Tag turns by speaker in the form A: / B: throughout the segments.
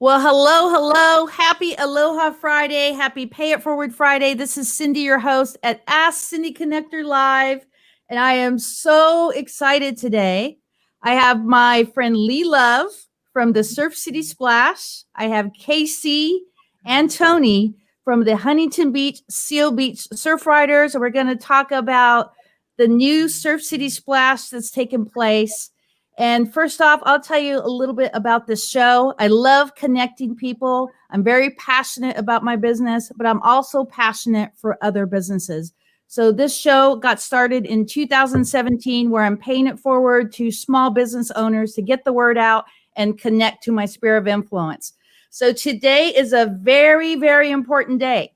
A: Well, hello, hello. Happy Aloha Friday. Happy Pay It Forward Friday. This is Cindy, your host at Ask Cindy Connector Live. And I am so excited today. I have my friend Lee Love from the Surf City Splash. I have Casey and Tony from the Huntington Beach, Seal Beach Surfriders. And we're going to talk about the new Surf City Splash that's taken place. And first off, I'll tell you a little bit about this show. I love connecting people. I'm very passionate about my business, but I'm also passionate for other businesses. So this show got started in 2017, where I'm paying it forward to small business owners to get the word out and connect to my sphere of influence. So today is a very, very important day.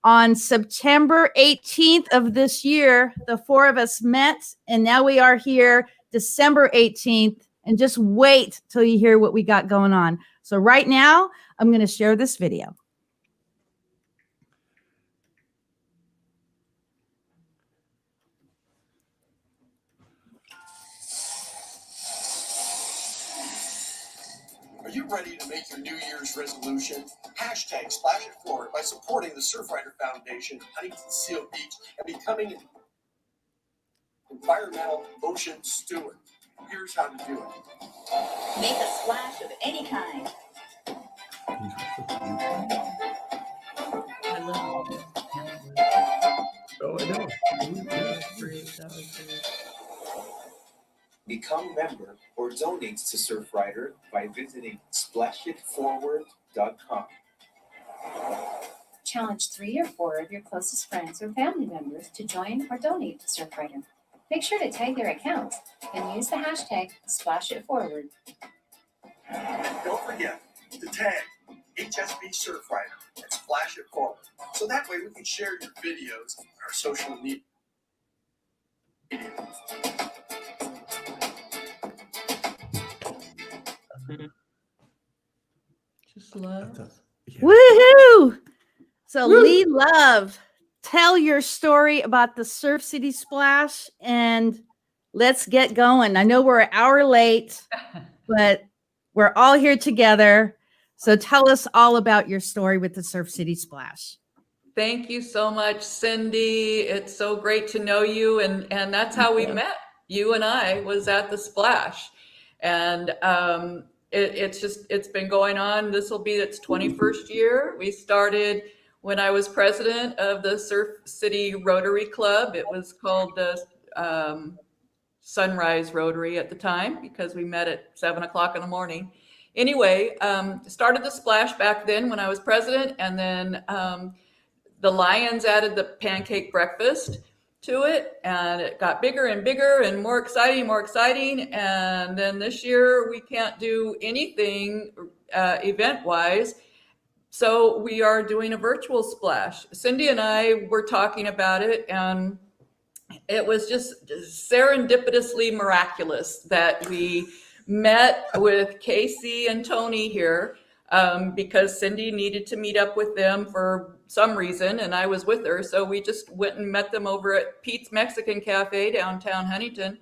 A: On September 18th of this year, the four of us met, and now we are here December 18th, and just wait till you hear what we got going on. So right now, I'm going to share this video.
B: Are you ready to make your New Year's resolution? Hashtag Splash It Forward by supporting the Surfrider Foundation, Huntington Seal Beach, and becoming an environmental ocean steward. Here's how to do it.
C: Make a splash of any kind.
B: Become a member or donate to Surfrider by visiting splashitforward.com.
C: Challenge 3 or 4 of your closest friends or family members to join or donate to Surfrider. Make sure to tag their accounts and use the hashtag #SplashItForward.
B: Don't forget to tag HSB Surfrider and Splash It Forward, so that way we can share your videos on our social media.
A: Just love. Yeah. Woohoo! So Lee Love, tell your story about the Surf City Splash and let's get going. I know we're an hour late, but we're all here together. So tell us all about your story with the Surf City Splash.
D: Thank you so much, Cindy. It's so great to know you. And that's how we met. You and I was at the Splash. And it's been going on. This will be its 21st year. We started when I was president of the Surf City Rotary Club. It was called the Sunrise Rotary at the time because we met at 7 o'clock in the morning. Anyway, started the Splash back then when I was president, and then the Lions added the pancake breakfast to it, and it got bigger and bigger and more exciting. And then this year we can't do anything event-wise, so we are doing a virtual splash. Cindy and I were talking about it, and it was just serendipitously miraculous that we met with Casey and Tony here because Cindy needed to meet up with them for some reason, and I was with her. So we just went and met them over at Pete's Mexican Cafe downtown Huntington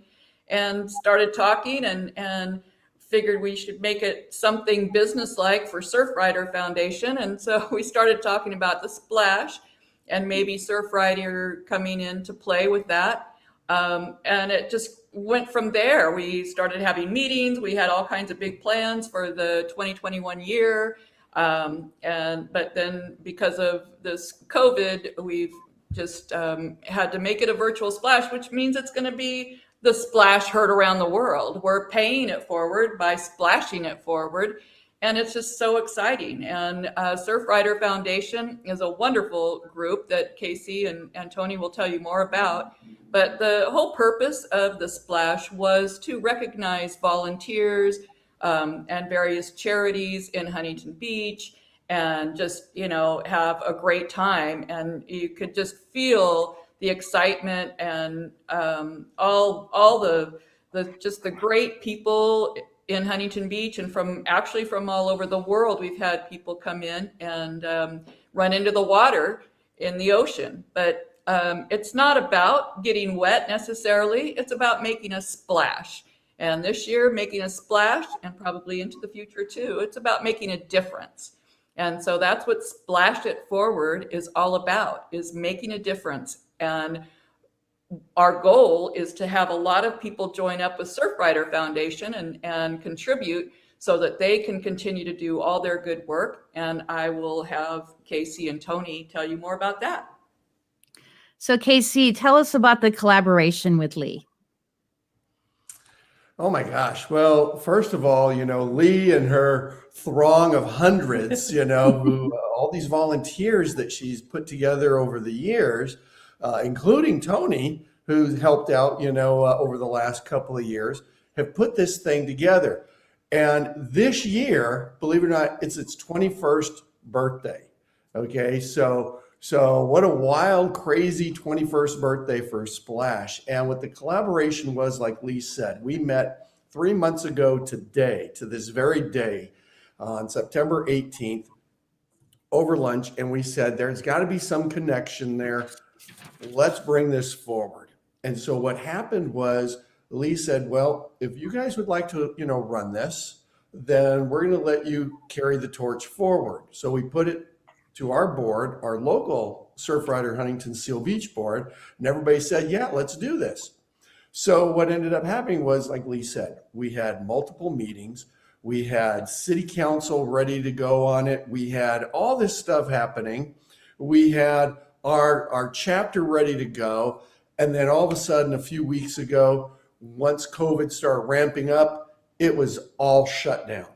D: and started talking and figured we should make it something business-like for Surfrider Foundation. And so we started talking about the Splash and maybe Surfrider coming into play with that. And it just went from there. We started having meetings. We had all kinds of big plans for the 2021 year. But then because of this COVID, we've just had to make it a virtual splash, which means it's going to be the splash heard around the world. We're paying it forward by splashing it forward. And it's just so exciting. And Surfrider Foundation is a wonderful group that Casey and Tony will tell you more about. But the whole purpose of the splash was to recognize volunteers and various charities in Huntington Beach and just, have a great time. And you could just feel the excitement and all the great people in Huntington Beach and from all over the world. We've had people come in and run into the water in the ocean, but it's not about getting wet necessarily. It's about making a splash. And this year, making a splash, and probably into the future too, it's about making a difference. And so that's what Splash It Forward is all about, is making a difference. And our goal is to have a lot of people join up with Surfrider Foundation and contribute so that they can continue to do all their good work. And I will have Casey and Tony tell you more about that.
A: So Casey, tell us about the collaboration with Lee.
E: Oh my gosh. Well, first of all, Lee and her throng of hundreds, who all these volunteers that she's put together over the years, including Tony, who's helped out, over the last couple of years, have put this thing together. And this year, believe it or not, it's its 21st birthday. Okay. So what a wild, crazy 21st birthday for Splash. And what the collaboration was, like Lee said, we met 3 months ago today, to this very day, on September 18th, over lunch. And we said, there's got to be some connection there. Let's bring this forward. And so what happened was Lee said, well, if you guys would like to, run this, then we're going to let you carry the torch forward. So we put it to our board, our local Surfrider Huntington Seal Beach board, and everybody said, yeah, let's do this. So what ended up happening was, like Lee said, we had multiple meetings. We had city council ready to go on it. We had all this stuff happening. We had our chapter ready to go. And then all of a sudden, a few weeks ago, once COVID started ramping up, it was all shut down.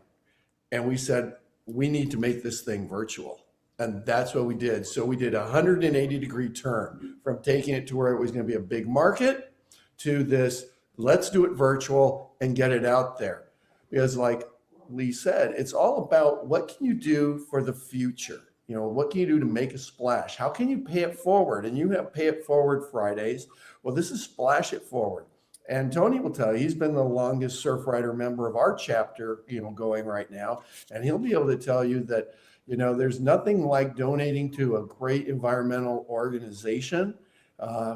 E: And we said, we need to make this thing virtual. And that's what we did. So we did a 180-degree turn from taking it to where it was going to be a big market to this, let's do it virtual and get it out there. Because like Lee said, it's all about what can you do for the future? What can you do to make a splash? How can you pay it forward? And you have Pay It Forward Fridays. Well, this is Splash It Forward. And Tony will tell you, he's been the longest Surfrider member of our chapter, going right now. And he'll be able to tell you that, there's nothing like donating to a great environmental organization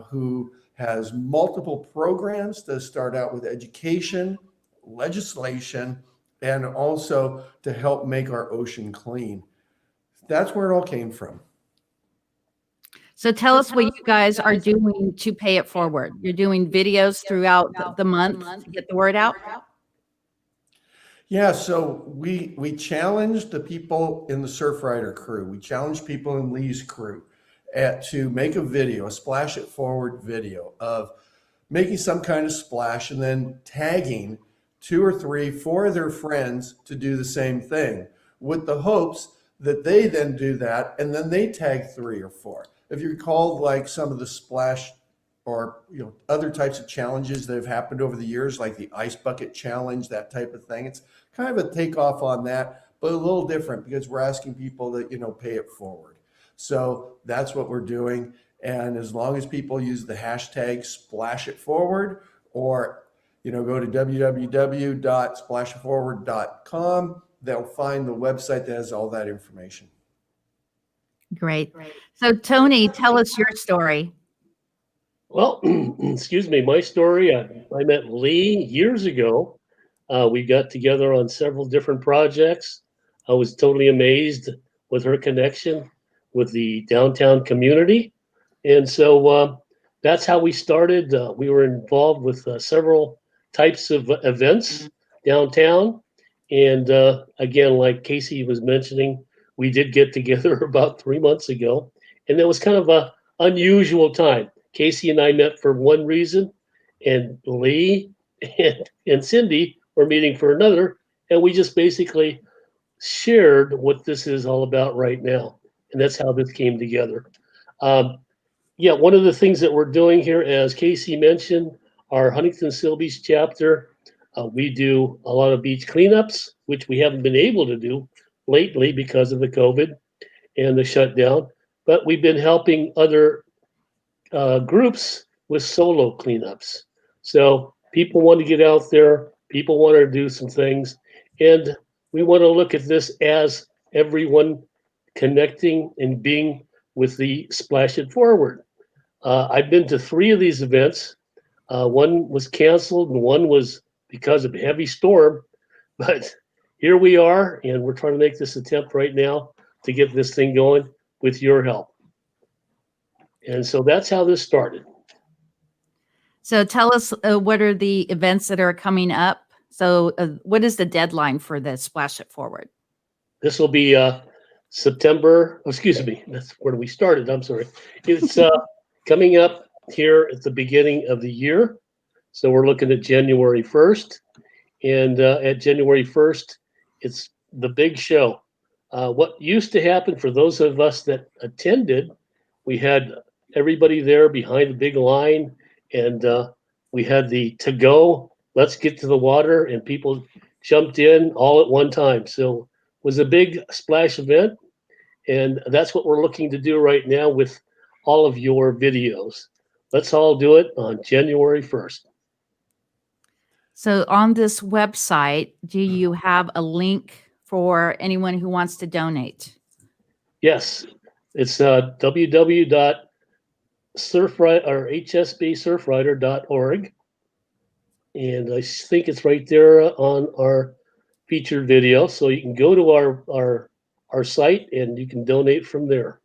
E: who has multiple programs to start out with education, legislation, and also to help make our ocean clean. That's where it all came from.
A: So tell us what you guys are doing to pay it forward. You're doing videos throughout the month to get the word out?
E: Yeah, so we challenged the people in the Surfrider crew. We challenged people in Lee's crew to make a video, a Splash It Forward video of making some kind of splash and then tagging 2 or 3, 4 of their friends to do the same thing, with the hopes that they then do that and then they tag 3 or 4. If you recall, like some of the splash or other types of challenges that have happened over the years, like the ice bucket challenge, that type of thing, it's kind of a takeoff on that, but a little different because we're asking people to pay it forward. So that's what we're doing. And as long as people use the hashtag Splash It Forward, or go to www.splashitforward.com, they'll find the website that has all that information.
A: Great. So Tony, tell us your story.
F: Well, excuse me, my story, I met Lee years ago. We got together on several different projects. I was totally amazed with her connection with the downtown community. And so that's how we started. We were involved with several types of events downtown. And again, like Casey was mentioning, we did get together about 3 months ago. And it was kind of an unusual time. Casey and I met for one reason, and Lee and Cindy were meeting for another. And we just basically shared what this is all about right now. And that's how this came together. Yeah, one of the things that we're doing here, as Casey mentioned, our Huntington Seal Beach chapter, we do a lot of beach cleanups, which we haven't been able to do lately because of the COVID and the shutdown. But we've been helping other groups with solo cleanups. So people want to get out there, people want to do some things, and we want to look at this as everyone connecting and being with the Splash It Forward. I've been to 3 of these events. One was canceled and one was because of a heavy storm. But here we are, and we're trying to make this attempt right now to get this thing going with your help. And so that's how this started.
A: So tell us what are the events that are coming up? So what is the deadline for the Splash It Forward?
F: This will be September. Oh, excuse me. That's where we started. I'm sorry. It's coming up here at the beginning of the year. So we're looking at January 1st. And at January 1st, it's the big show. What used to happen for those of us that attended, we had everybody there behind the big line, and we had the to go, let's get to the water, and people jumped in all at one time. So it was a big splash event, and that's what we're looking to do right now with all of your videos. Let's all do it on January 1st.
A: So on this website, do you have a link for anyone who wants to donate?
F: Yes, it's hsbsurfrider.org, and I think it's right there on our featured video. So you can go to our site and you can donate from there.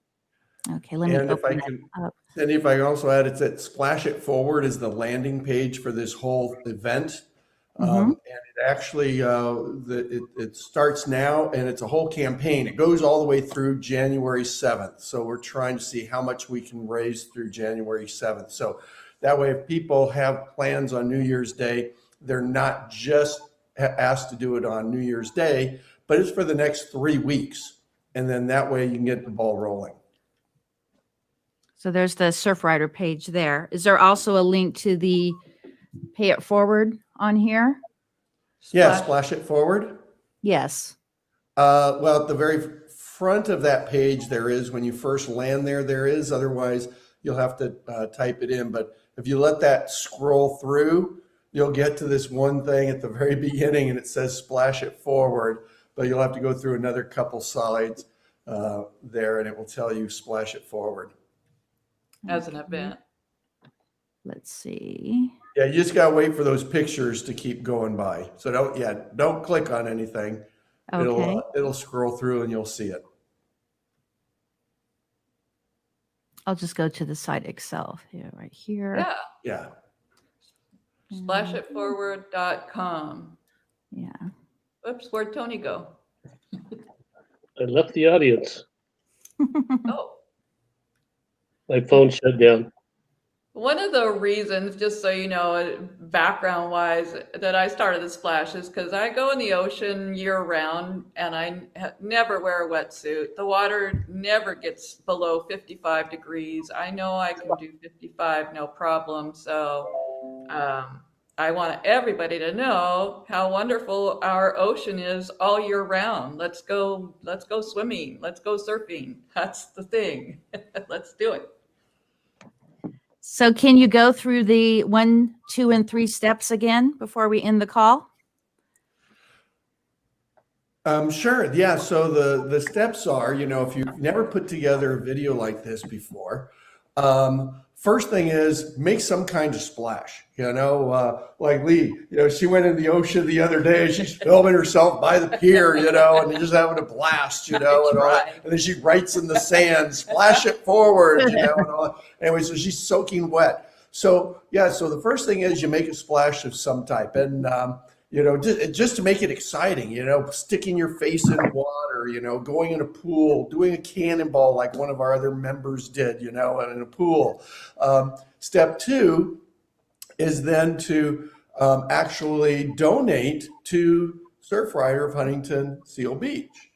A: Okay, let me
E: And if I
A: open
E: can,
A: it up.
E: and if I can also add, it's that Splash It Forward is the landing page for this whole event. And it actually, it starts now, and it's a whole campaign. It goes all the way through January 7th. So we're trying to see how much we can raise through January 7th. So that way, if people have plans on New Year's Day, they're not just asked to do it on New Year's Day, but it's for the next 3 weeks. And then that way you can get the ball rolling.
A: So there's the Surfrider page there. Is there also a link to the Pay It Forward on here?
E: Yeah, Splash It Forward.
A: Yes.
E: Well, at the very front of that page, there is, when you first land there, there is. Otherwise, you'll have to type it in. But if you let that scroll through, you'll get to this one thing at the very beginning, and it says Splash It Forward. But you'll have to go through another couple slides there, and it will tell you Splash It Forward.
D: As an event.
A: Let's see.
E: Yeah, you just gotta wait for those pictures to keep going by. So don't click on anything.
A: Okay.
E: It'll scroll through and you'll see it.
A: I'll just go to the site itself here, right here.
D: Yeah.
E: Yeah.
D: Splashitforward.com.
A: Yeah.
D: Oops, where'd Tony go?
F: I left the audience.
D: Oh.
F: My phone shut down.
D: One of the reasons, just so you know, background wise, that I started the Splash is because I go in the ocean year round and I never wear a wetsuit. The water never gets below 55 degrees. I know I can do 55, no problem. So I want everybody to know how wonderful our ocean is all year round. Let's go swimming. Let's go surfing. That's the thing. Let's do it.
A: So can you go through the 1, 2, and 3 steps again before we end the call?
E: Sure. Yeah. So the steps are, if you've never put together a video like this before, first thing is make some kind of splash, like Lee, she went in the ocean the other day, she's filming herself by the pier, and just having a blast, and then she writes in the sand, splash it forward, and all. Anyway, so she's soaking wet. So, so the first thing is you make a splash of some type, and, just to make it exciting, sticking your face in water, going in a pool, doing a cannonball like one of our other members did, in a pool. Step 2 is then to actually donate to Surfrider of Huntington Seal Beach.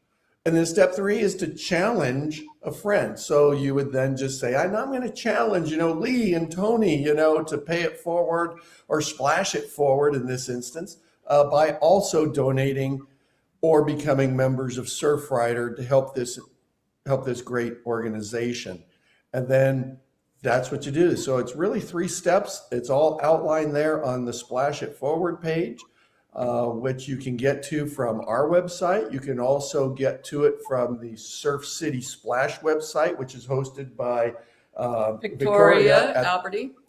E: And then step 3 is to challenge a friend. So you would then just say, I'm going to challenge, Lee and Tony, to pay it forward or splash it forward in this instance. By also donating or becoming members of Surfrider to help this great organization. And then that's what you do. So it's really 3 steps. It's all outlined there on the Splash It Forward page, which you can get to from our website. You can also get to it from the Surf City Splash website, which is hosted by
D: Victoria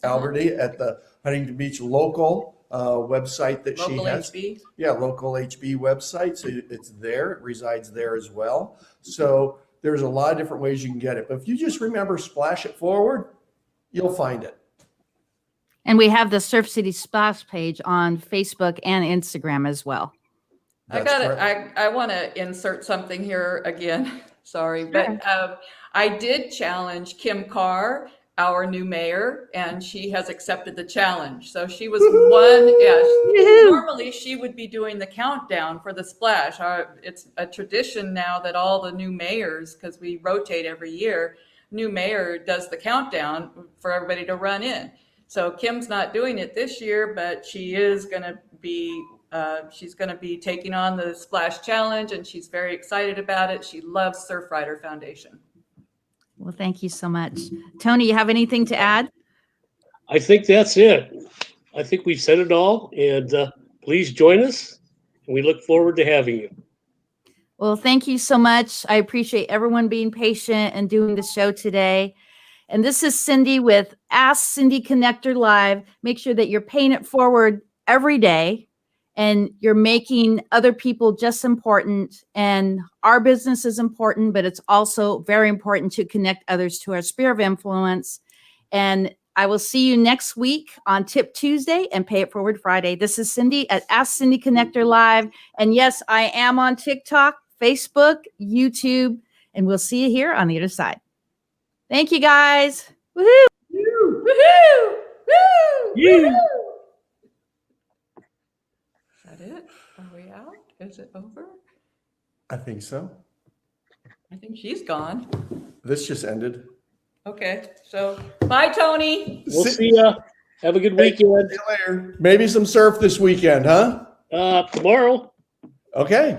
D: Alberti
E: at the Huntington Beach local website that
D: Local
E: she has.
D: HB.
E: Yeah, local HB website. So it's there. It resides there as well. So there's a lot of different ways you can get it. But if you just remember Splash It Forward, you'll find it.
A: And we have the Surf City Splash page on Facebook and Instagram as well.
E: That's correct.
D: I want to insert something here again. Sorry, but I did challenge Kim Carr, our new mayor, and she has accepted the challenge. So she was one. Yeah, normally she would be doing the countdown for the splash. It's a tradition now that all the new mayors, because we rotate every year, new mayor does the countdown for everybody to run in. So Kim's not doing it this year, but she is going to be. She's going to be taking on the Splash Challenge, and she's very excited about it. She loves Surfrider Foundation.
A: Well, thank you so much. Tony, you have anything to add?
F: I think that's it. I think we've said it all, and please join us. And we look forward to having you.
A: Well, thank you so much. I appreciate everyone being patient and doing the show today. And this is Cindy with Ask Cindy Connector Live. Make sure that you're paying it forward every day and you're making other people just important. And our business is important, but it's also very important to connect others to our sphere of influence. And I will see you next week on Tip Tuesday and Pay It Forward Friday. This is Cindy at Ask Cindy Connector Live. And yes, I am on TikTok, Facebook, YouTube, and we'll see you here on the other side. Thank you, guys. Woohoo!
D: Woohoo! Woo!
F: Yeah.
D: Is that it? Are we out? Is it over?
E: I think so.
D: I think she's gone.
E: This just ended.
D: Okay, so bye, Tony.
F: We'll see ya. Have a good weekend.
E: See you later. Maybe some surf this weekend, huh?
F: Tomorrow.
E: Okay.